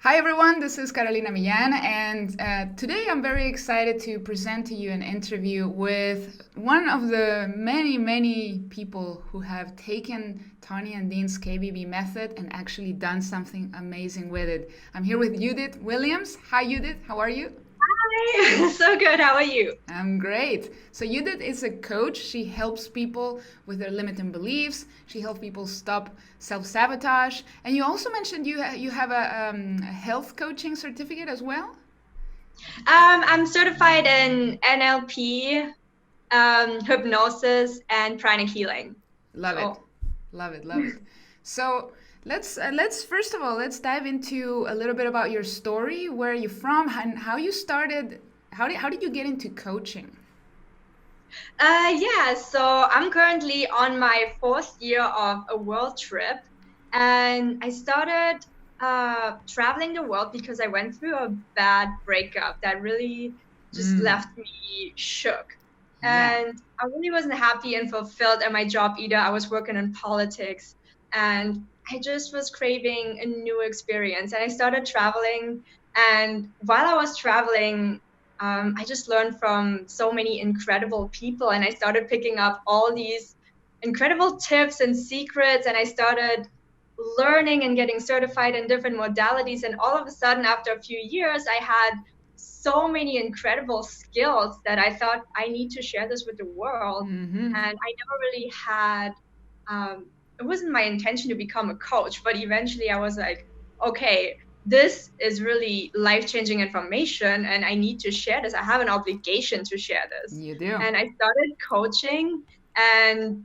Hi everyone, this is Carolina Millan, and today I'm very excited to present to you an interview with one of the many people who have taken Tony and Dean's KBB method and actually done something amazing with it. I'm here with Judith Williams. Hi Judith, how are you? Hi, so good. How are you? I'm great. So Judith is a coach. She helps people with their limiting beliefs. She helps people stop self-sabotage. And you also mentioned you have a health coaching certificate as well. I'm certified in NLP, hypnosis, and pranic healing. Love it, So, love it, love it. So let's first of all let's dive into a little bit about your story. Where are you from and how you started? How did you get into coaching? yeah, so I'm currently on my fourth year of a world trip, and I started traveling the world because I went through a bad breakup that really just Mm, left me shook. yeah. And I really wasn't happy and fulfilled at my job either. I was working in politics, and I just was craving a new experience. And I started traveling, and while I was traveling, I just learned from so many incredible people, and I started picking up all these incredible tips and secrets, and I started learning and getting certified in different modalities. And all of a sudden, after a few years, I had so many incredible skills that I thought I need to share this with the world. Mm-hmm. And I never really had, it wasn't my intention to become a coach, but eventually I was like, okay, this is really life-changing information and I need to share this. I have an obligation to share this. You do. And I started coaching, and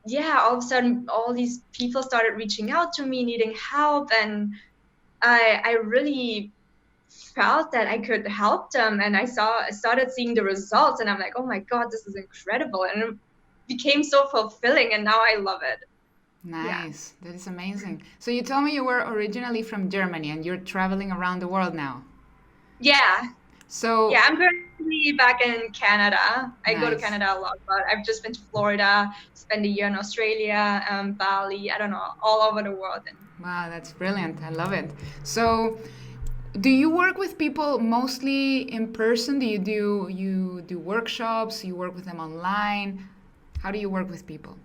yeah, all of a sudden all these people started reaching out to me needing help, and I really felt that I could help them, and I started seeing the results, and I'm like, oh my God, this is incredible. And it became so fulfilling, and now I love it. Yeah. Nice. That is amazing. So you told me you were originally from Germany and you're traveling around the world now. Yeah. Yeah, So I'm currently back in Canada. I go to nice. Canada a lot, but I've just been to Florida, spent a year in Australia, Bali, I don't know, all over the world. And Wow, that's brilliant. I love it. So do you work with people mostly in person? Do you do workshops? You work with them online? How do you work with people?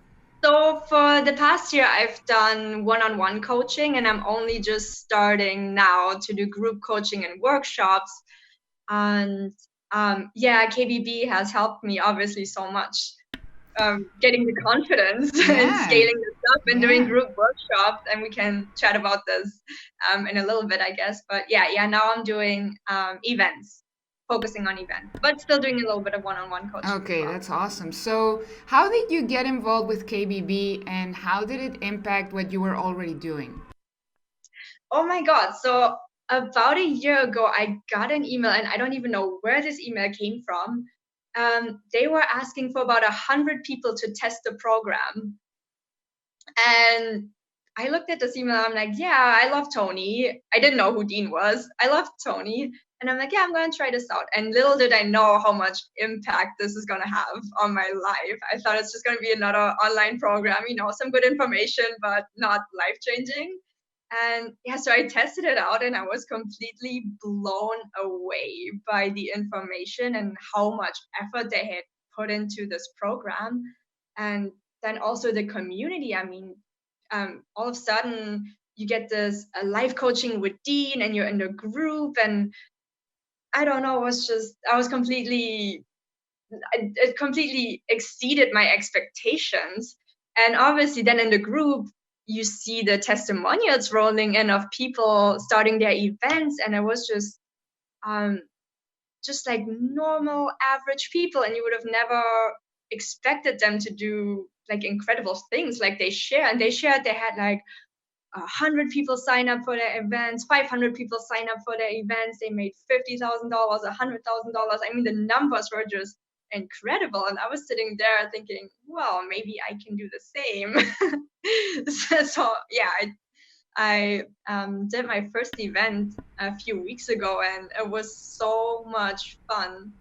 so for the past year, I've done one-on-one coaching, and I'm only just starting now to do group coaching and workshops. And yeah, KBB has helped me obviously so much, getting the confidence and Yeah. scaling this up and doing Yeah. group workshops. And we can chat about this in a little bit, I guess. But yeah, now I'm doing events, focusing on events, but still doing a little bit of one-on-one coaching as Okay, well. that's awesome. So, how did you get involved with KBB and how did it impact what you were already doing? Oh my God. So about a year ago, I got an email, and I don't even know where this email came from. They were asking for about 100 people to test the program. And I looked at this email. I'm like, yeah, I love Tony. I didn't know who Dean was. I love Tony. And I'm like, yeah, I'm going to try this out. And little did I know how much impact this is going to have on my life. I thought it's just going to be another online program, some good information, but not life changing. And yeah, so I tested it out, and I was completely blown away by the information and how much effort they had put into this program. And then also the community. I mean, all of a sudden you get this life coaching with Dean, and you're in the group, and I don't know, I was it completely exceeded my expectations. And obviously then in the group you see the testimonials rolling in of people starting their events, and it was um just like normal average people, and you would have never expected them to do like incredible things like they share. And they shared they had like 100 people sign up for their events, 500 people sign up for their events. They made $50,000, $100,000. I mean, the numbers were just incredible. And I was sitting there thinking, well, maybe I can do the same. Yeah, I did my first event a few weeks ago, and it was so much fun.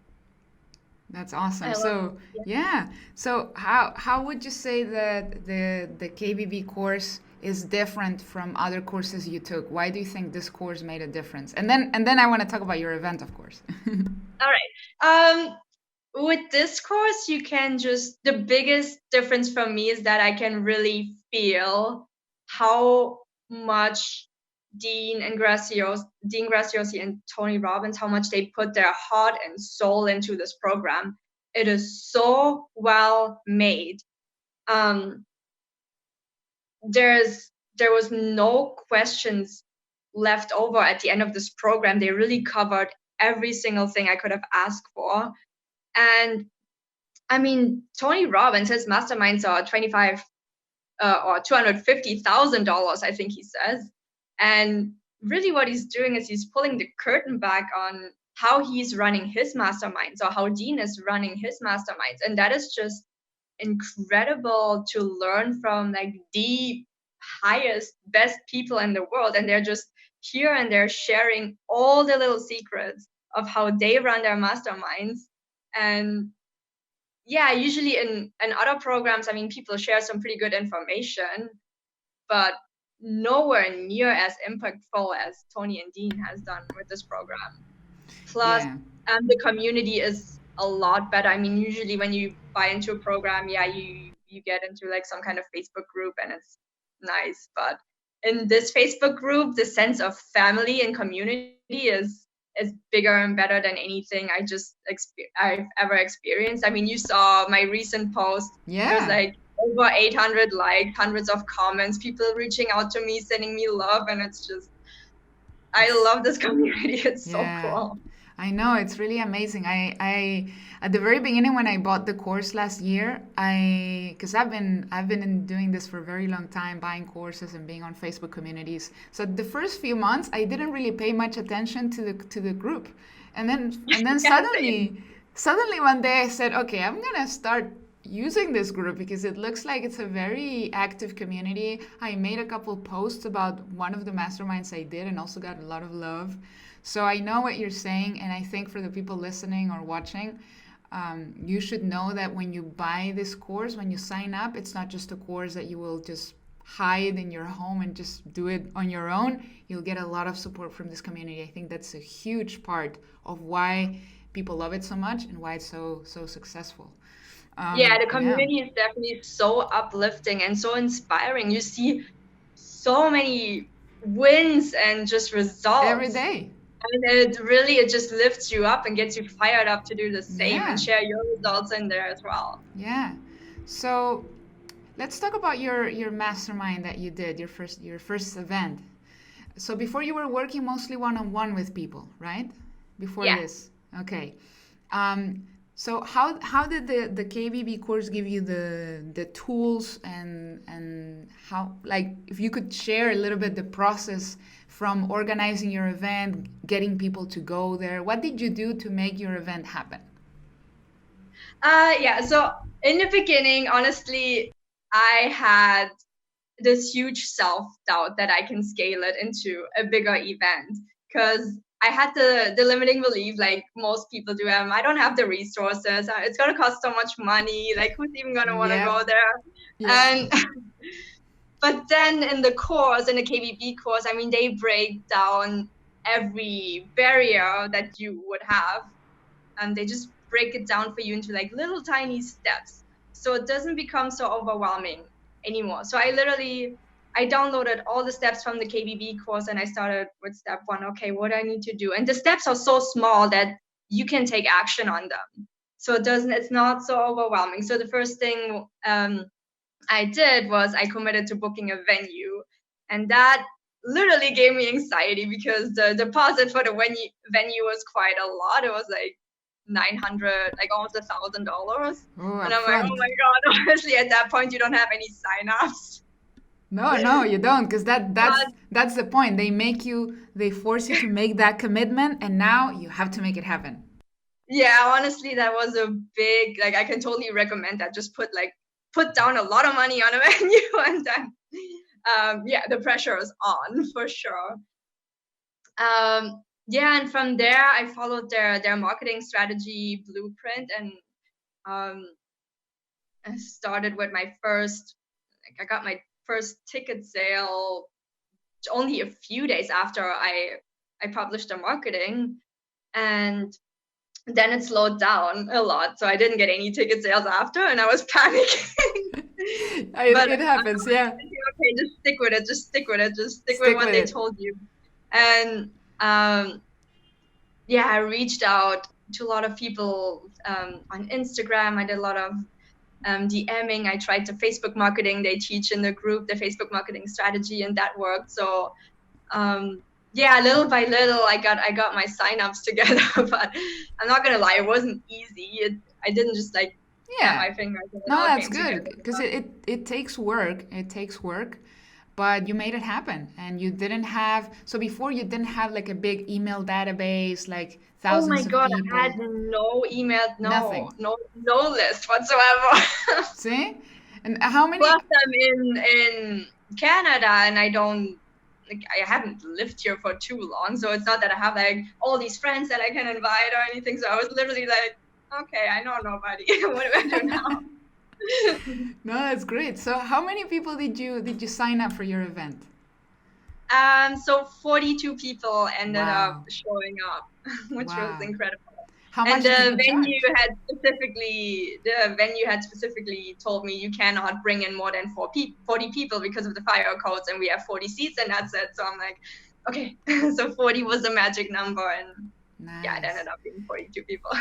That's awesome. I love So, yeah. So, how would you say that the KBB course is different from other courses you took? Why do you think this course made a difference? And then I want to talk about your event, of course. All right. With this course, the biggest difference for me is that I can really feel how much Dean Graziosi and Tony Robbins, how much they put their heart and soul into this program. It is so well made. There was no questions left over at the end of this program. They really covered every single thing I could have asked for. And I mean, Tony Robbins, his masterminds are $25 or $250,000, I think he says. And really what he's doing is he's pulling the curtain back on how he's running his masterminds, or how Dean is running his masterminds. And that is just incredible to learn from, like, the highest, best people in the world. And they're just here and they're sharing all the little secrets of how they run their masterminds. And yeah, usually in other programs, I mean, people share some pretty good information, but nowhere near as impactful as Tony and Dean has done with this program. Plus, the community is a lot better. I mean, usually when you buy into a program, you get into like some kind of Facebook group and it's nice. But in this Facebook group, the sense of family and community is bigger and better than anything I've ever experienced. I mean, you saw my recent post. Yeah. There's like over 800 likes, hundreds of comments, people reaching out to me, sending me love, and it's just, I love this community. It's so cool. I know, it's really amazing. I at the very beginning when I bought the course last year, because I've been doing this for a very long time, buying courses and being on Facebook communities. So the first few months, I didn't really pay much attention to the group, and then suddenly one day I said, okay, I'm gonna start using this group because it looks like it's a very active community. I made a couple posts about one of the masterminds I did and also got a lot of love. So I know what you're saying, and I think for the people listening or watching, you should know that when you buy this course, when you sign up, it's not just a course that you will just hide in your home and just do it on your own. You'll get a lot of support from this community. I think that's a huge part of why people love it so much and why it's so successful. The community is definitely so uplifting and so inspiring. You see so many wins and just results every day. And it just lifts you up and gets you fired up to do the same and share your results in there as well. Yeah. So let's talk about your mastermind that you did, your first event. So before you were working mostly one-on-one with people, right? Before this. Okay. So how did the KBB course give you the tools and how, like, if you could share a little bit the process from organizing your event, getting people to go there, what did you do to make your event happen? So in the beginning, honestly, I had this huge self-doubt that I can scale it into a bigger event, because I had the limiting belief, like most people do. I don't have the resources. It's going to cost so much money. Like, who's even going to want to go there? And but then in the course, in the KBB course, I mean, they break down every barrier that you would have, and they just break it down for you into like little tiny steps, so it doesn't become so overwhelming anymore. So I downloaded all the steps from the KBB course and I started with step 1. Okay, what do I need to do? And the steps are so small that you can take action on them. So it's not so overwhelming. So the first thing I did was I committed to booking a venue, and that literally gave me anxiety because the deposit for the venue was quite a lot. It was like $900, like almost $1,000. And I'm like, oh my God, honestly, at that point, you don't have any signups. No, you don't, because that's the point. They force you to make that commitment, and now you have to make it happen. Yeah, honestly, that was a big, like, I can totally recommend that. Just put down a lot of money on a venue, and then, the pressure is on for sure. And from there, I followed their marketing strategy blueprint, and I started with my first, I got my first ticket sale only a few days after I published the marketing, and then it slowed down a lot. So I didn't get any ticket sales after, and I was panicking. But It happens, yeah. Okay, just stick with it. Just stick with it. Just stick with Stick what with they it. told you. And yeah, I reached out to a lot of people on Instagram. I did a lot of DMing. I tried the Facebook marketing they teach in the group, the Facebook marketing strategy, and that worked. So yeah, little by little, I got my signups together. But I'm not gonna lie, it wasn't easy. I didn't just like snap Yeah. my fingers and it No, all that's came good together. because it takes work. It takes work, but you made it happen. And you didn't have, so before you didn't have like a big email database, like Oh my thousands of God, I had people, no email, nothing. no list whatsoever. See? And how many? Plus, I'm in Canada, and I haven't lived here for too long, so it's not that I have like all these friends that I can invite or anything. So I was literally like, okay, I know nobody. What do I do now? No, that's great. So how many people did you sign up for your event? So 42 people ended up Wow. showing up, which was Wow. incredible. How And much did you charge? the venue had specifically told me you cannot bring in more than 40 people because of the fire codes, and we have 40 seats, and that's it. So I'm like, okay, so 40 was the magic number, and yeah, it ended Nice. up being 42 people.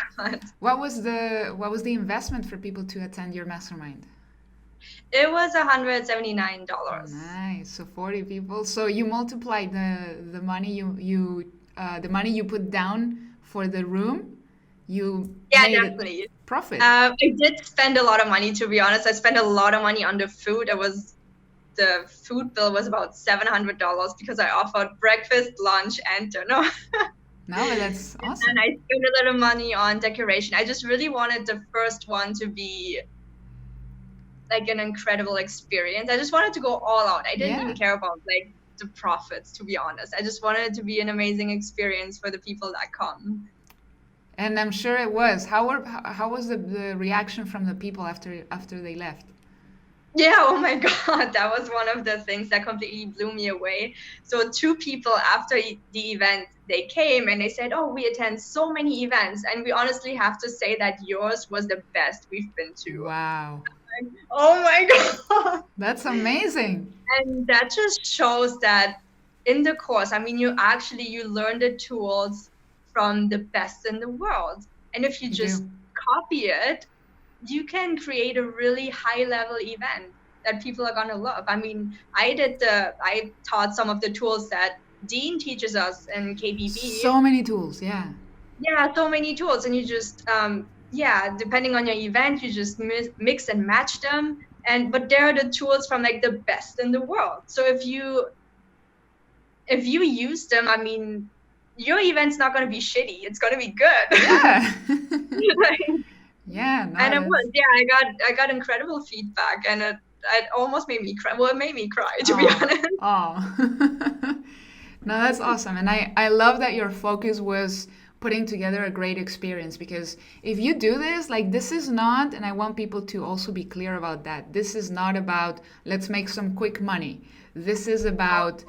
What was the investment for people to attend your mastermind? It was $179. Nice. So 40 people. So you multiply the money the money you put down for the room, you Yeah, made it definitely. profit. I did spend a lot of money, to be honest. I spent a lot of money on the food. The food bill was about $700 because I offered breakfast, lunch, and dinner. No, but that's And awesome. I spent a little money on decoration. I just really wanted the first one to be like an incredible experience. I just wanted to go all out. I didn't Yeah. even care about like the profits, to be honest. I just wanted it to be an amazing experience for the people that come. And I'm sure it was. How was the reaction from the people after they left? Yeah, oh my God, that was one of the things that completely blew me away. So two people after the event, they came and they said, "Oh, we attend so many events, and we honestly have to say that yours was the best we've been to." Wow. Oh my God. That's amazing. And that just shows that in the course, I mean, you learn the tools from the best in the world. And if you You just do. copy it, you can create a really high level event that people are going to love. I mean, I taught some of the tools that Dean teaches us in KBB. So many tools, yeah. Yeah, so many tools, and you just yeah, depending on your event, you just mix and match them. But they're the tools from like the best in the world. So if you use them, I mean, your event's not going to be shitty. It's going to be good. Yeah. Like, Yeah, no, and it that's was, yeah, I got incredible feedback, and it almost made me cry. Well, it made me cry, to be oh, honest. oh. No, that's awesome. And I love that your focus was putting together a great experience because if you do this, like this is not, and I want people to also be clear about that. This is not about let's make some quick money. This is about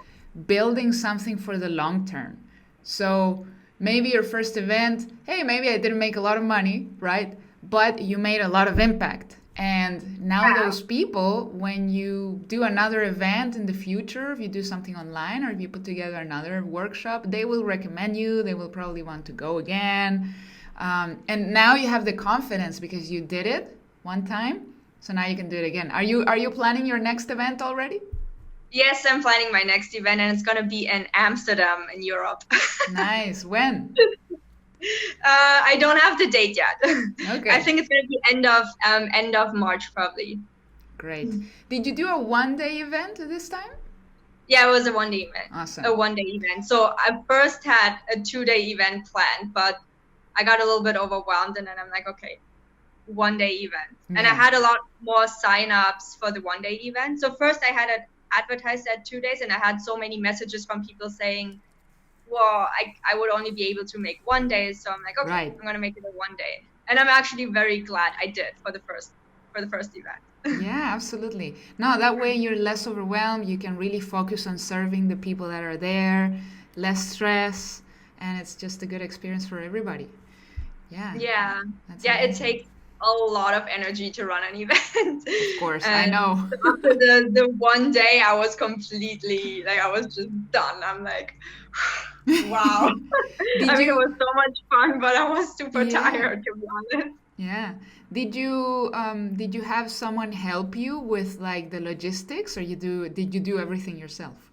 building something for the long term. So maybe your first event, hey, maybe I didn't make a lot of money, right? But you made a lot of impact. And now Yeah. those people, when you do another event in the future, if you do something online or if you put together another workshop, they will recommend you. They will probably want to go again. And now you have the confidence because you did it one time. So now you can do it again. Are you planning your next event already? Yes, I'm planning my next event, and it's going to be in Amsterdam in Europe. Nice. When? I don't have the date yet. I Okay. think it's going to be end of March, probably. Great. Did you do a 1 day event this time? Yeah, it was a 1 day event. Awesome. A 1 day event. So I first had a 2 day event planned, but I got a little bit overwhelmed, and then I'm like, okay, 1 day event. And I Yeah. had a lot more signups for the 1 day event. So first I had it advertised at 2 days, and I had so many messages from people saying, well, I would only be able to make 1 day. So I'm like, okay, Right. I'm gonna make it a 1 day. And I'm actually very glad I did for the first event. Yeah, absolutely. No, that way you're less overwhelmed. You can really focus on serving the people that are there, less stress, and it's just a good experience for everybody. Yeah, Yeah. that's Yeah, it amazing. takes a lot of energy to run an event. Of course, I And know. so after the one day, I was completely like, I was just done. I'm like, wow. Did I mean, it you? was so much fun, but I was super Yeah, tired, to be honest. yeah. Did you have someone help you with like the logistics, or did you do everything yourself?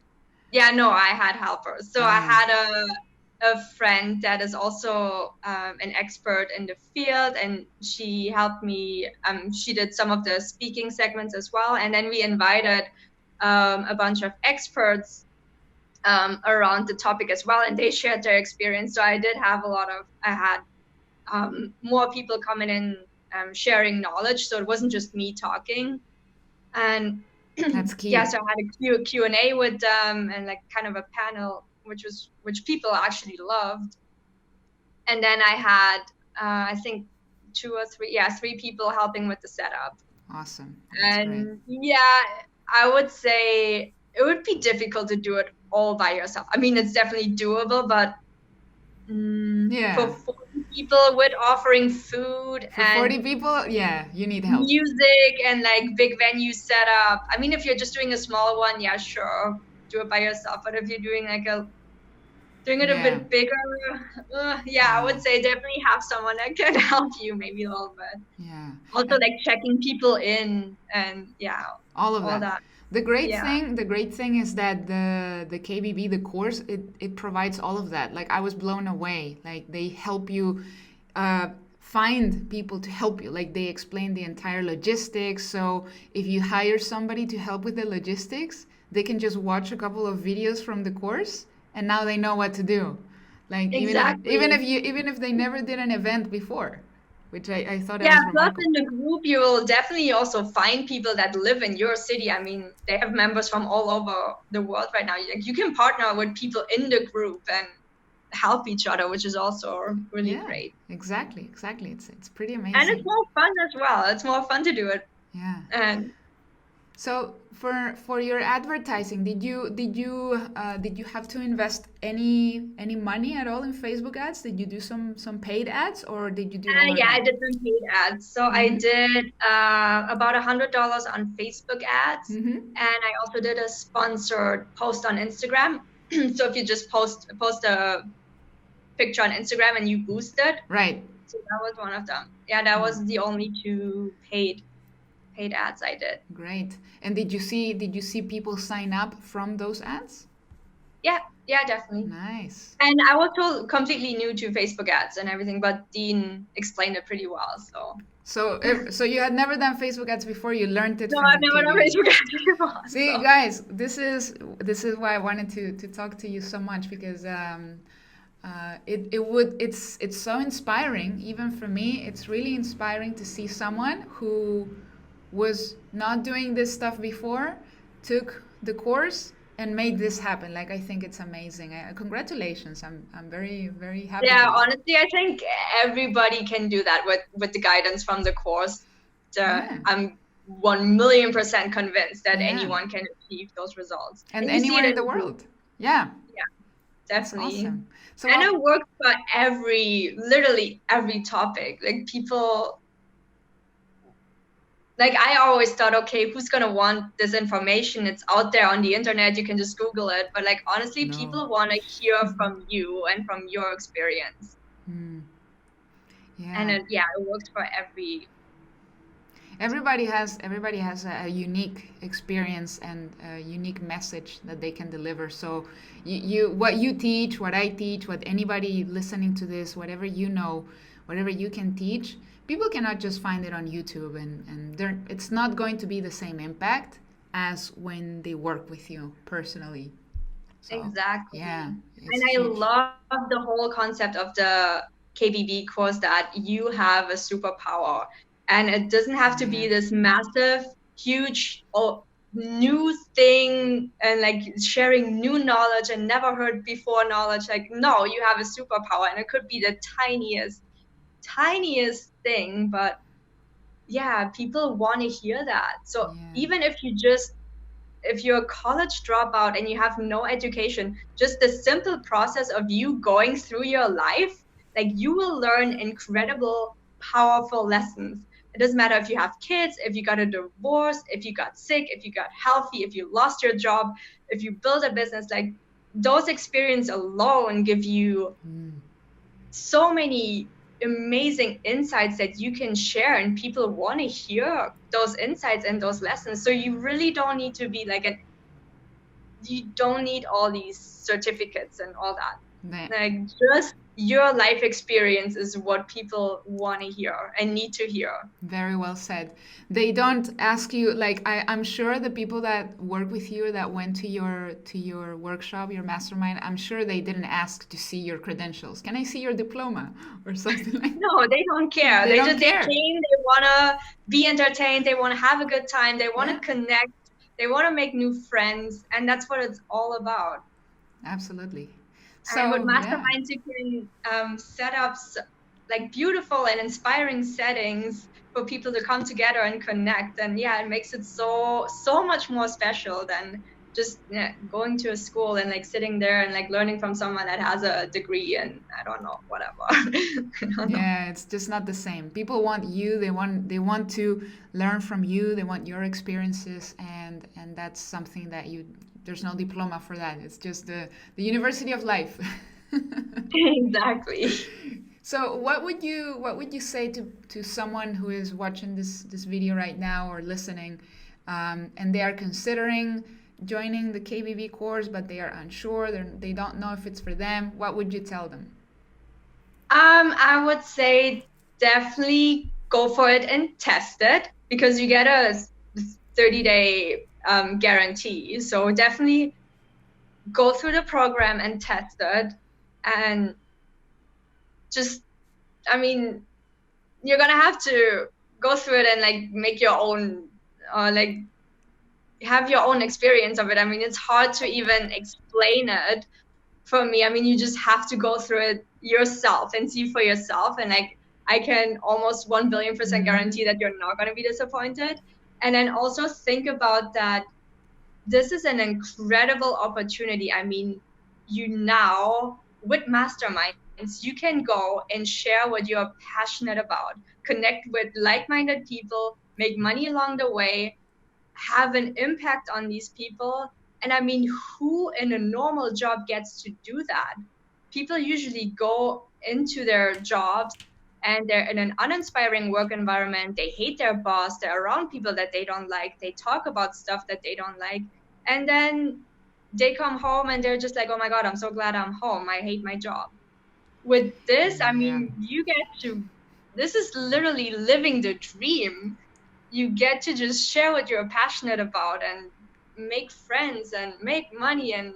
Yeah, no, I had helpers. So I Ah, had a friend that is also an expert in the field, and she helped me. She did some of the speaking segments as well, and then we invited a bunch of experts around the topic as well, and they shared their experience. So I did have I had more people coming in sharing knowledge, so it wasn't just me talking. And that's yeah, key. so I had a Q&A with them and like kind of a panel, which people actually loved. And then I had I think two or three, yeah, three people helping with the setup. Awesome. That's great. And yeah, I would say it would be difficult to do it all by yourself. I mean, it's definitely doable, but for Yeah. 40 people with offering food For and 40 people, yeah, you need help. music and like big venue setup. I mean, if you're just doing a small one, yeah, sure, do it by yourself. But if you're doing it a Yeah. bit bigger, yeah, I Yeah. would say definitely have someone that can help you maybe a little bit. Yeah. Also, And like checking people in and yeah, all of all that. that. Yeah, The great thing is that the KBB, the course, it provides all of that. Like I was blown away. Like they help you find people to help you. Like they explain the entire logistics. So if you hire somebody to help with the logistics, they can just watch a couple of videos from the course, and now they know what to do. Like exactly. even if they never did an event before, which I thought it Yeah, was plus remarkable. in the group, you will definitely also find people that live in your city. I mean, they have members from all over the world right now. Like, you can partner with people in the group and help each other, which is also really Yeah, great. exactly. It's pretty And it's amazing. more fun as well. It's more fun to do it. Yeah. And So for your advertising, did you have to invest any money at all in Facebook ads? Did you do some paid ads, or did you do all yeah, I organic? did some paid ads. So I Mm-hmm. did about $100 on Facebook ads, Mm-hmm. and I also did a sponsored post on Instagram. So if you just post a picture on Instagram and you boost it. Right. So that was one of them. Yeah, that Mm, was the only two paid ads I did. great. And did you see people sign up from those ads? Yeah, yeah, definitely. Nice. And I was completely new to Facebook ads and everything, but Dean explained it pretty well. So So you had never done Facebook ads before. You learned it no, from I've the never done KBB. Facebook ads before. See, So guys, this is why I wanted to talk to you so much because it's so inspiring even for me. It's really inspiring to see someone who was not doing this stuff before, took the course and made this happen. Like I think it's amazing. Congratulations. I'm very happy for yeah, you. honestly, I think everybody can do that with the guidance from the course. Yeah. I'm 1,000,000% convinced that Yeah. anyone can achieve those results, And and you see it anywhere in in the the group. world. Yeah. Yeah, That's definitely. awesome. So And what it works for literally every topic. Like people, like I always thought, okay, who's gonna want this information? It's out there on the internet. You can just Google it. But like honestly, no. people want to hear from you and from your experience. Mm, And yeah. yeah, it works for every. Everybody has a unique experience and a unique message that they can deliver. So you what you teach, what I teach, what anybody listening to this, whatever you know, whatever you can teach, people cannot just find it on YouTube and it's not going to be the same impact as when they work with you personally. So Exactly. yeah, it's And I huge. love the whole concept of the KBB course that you have a superpower. And it doesn't have to Yeah. be this massive, huge, or new thing and like sharing new knowledge and never heard before knowledge. Like, no, you have a superpower and it could be the tiniest thing, but yeah, people want to hear that. So Yeah. even if you're a college dropout and you have no education, just the simple process of you going through your life, like you will learn incredible, powerful lessons. It doesn't matter if you have kids, if you got a divorce, if you got sick, if you got healthy, if you lost your job, if you build a business, like those experiences alone give you so many amazing insights that you can share, and people want to hear those insights and those lessons. So you really don't need to be like you don't need all these certificates and all that. Like just your life experience is what people want to hear and need to hear. Very well said. They don't ask you, like, I'm sure the people that work with you that went to your workshop, your mastermind, I'm sure they didn't ask to see your credentials. Can I see your diploma or something like that? No, they don't care. They don't care. They came, they wanna be entertained, they wanna have a good time, they wanna connect, they wanna make new friends, and that's what it's all about. Absolutely. So, and with masterminds, you can set up like beautiful and inspiring settings for people to come together and connect. And yeah, it makes it so much more special than just going to a school and like sitting there and like learning from someone that has a degree and I don't know, whatever. Yeah, it's just not the same. People want you. They want to learn from you. They want your experiences, and that's something that there's no diploma for that. It's just the university of life. Exactly. So what would you say to someone who is watching this video right now or listening, and they are considering joining the KBB course, but they are unsure, they don't know if it's for them? What would you tell them? I would say definitely go for it and test it, because you get a 30-day guarantee. So definitely go through the program and test it, and just, I mean, you're gonna have to go through it and like make your own, like have your own experience of it. I mean, it's hard to even explain it for me. I mean, you just have to go through it yourself and see for yourself. And like, I can almost 1,000,000,000% guarantee that you're not going to be disappointed. And then also think about that this is an incredible opportunity. I mean, you now, with masterminds, you can go and share what you're passionate about, connect with like-minded people, make money along the way, have an impact on these people. And I mean, who in a normal job gets to do that? People usually go into their jobs and they're in an uninspiring work environment. They hate their boss. They're around people that they don't like. They talk about stuff that they don't like. And then they come home and they're just like, oh my God, I'm so glad I'm home. I hate my job. With this, I mean, you get to, this is literally living the dream. You get to just share what you're passionate about and make friends and make money and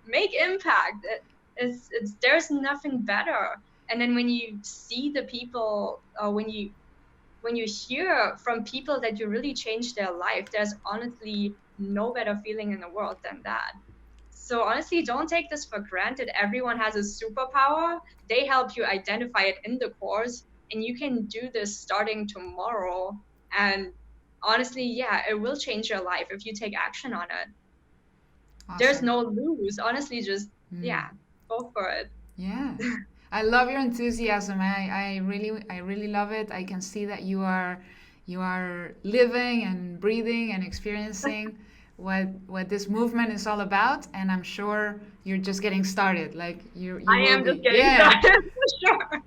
make impact. There's nothing better. And then when you see the people, when you hear from people that you really changed their life, there's honestly no better feeling in the world than that. So honestly, don't take this for granted. Everyone has a superpower. They help you identify it in the course, and you can do this starting tomorrow. And honestly, yeah, it will change your life if you take action on it. Awesome. There's no lose. Honestly, just go for it. Yeah. I love your enthusiasm. I really love it. I can see that you are living and breathing and experiencing what this movement is all about, and I'm sure you're just getting started. Like I am just getting started for sure.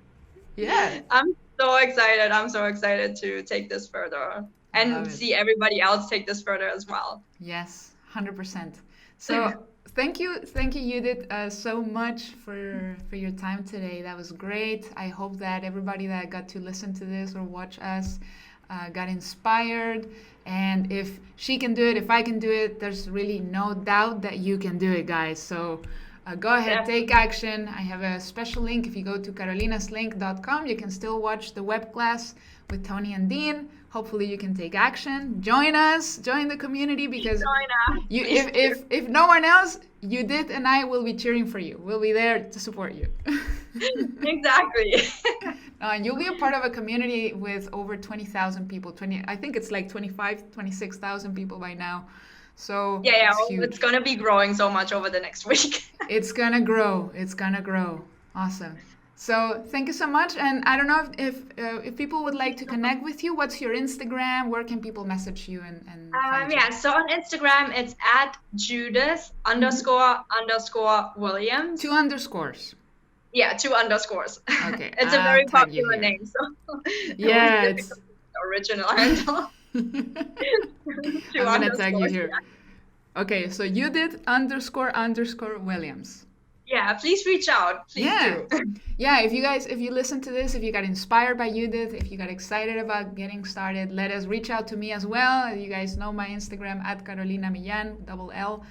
Yeah. I'm so excited. I'm so excited to take this further and see everybody else take this further as well. Yes, 100%. So thank you, Judith, so much for your time today. That was great. I hope that everybody that got to listen to this or watch us got inspired. And if she can do it, if I can do it, there's really no doubt that you can do it, guys. So go ahead, take action. I have a special link. If you go to carolinaslink.com, you can still watch the web class with Tony and Dean. Hopefully you can take action. Join us, join the community, because if no one else, Judith and I will be cheering for you. We'll be there to support you. Exactly. You'll be a part of a community with over 20,000 people. I think it's like 26,000 people by now. So Yeah, it's huge. it's gonna be growing so much over the next week. It's gonna grow. It's gonna grow. Awesome. So thank you so much. And I don't know if people would like to connect with you. What's your Instagram? Where can people message you and find you? Yeah, so on Instagram it's at Judith _ Williams. 2 underscores. Yeah, 2 underscores. Okay. It's a very popular name, so yeah, it's the original handle. I'm gonna tag you here. Yeah. Okay, so Judith _ Williams. Yeah, please reach out. Please do. Yeah, if you listen to this, if you got inspired by Judith, if you got excited about getting started, let us reach out to me as well. You guys know my Instagram at Carolina Millan, double L.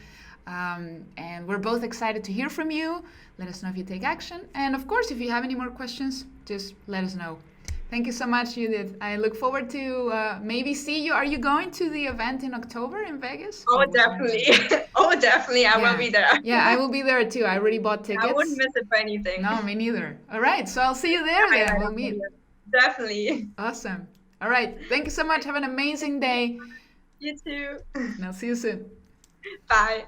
And we're both excited to hear from you. Let us know if you take action. And of course, if you have any more questions, just let us know. Thank you so much, Judith. I look forward to maybe see you. Are you going to the event in October in Vegas? Oh, definitely. Definitely. I will be there. Yeah, I will be there too. I already bought tickets. I wouldn't miss it for anything. No, me neither. All right. So I'll see you there then. We'll meet. Definitely. Awesome. All right. Thank you so much. Have an amazing day. You too. And I'll see you soon. Bye.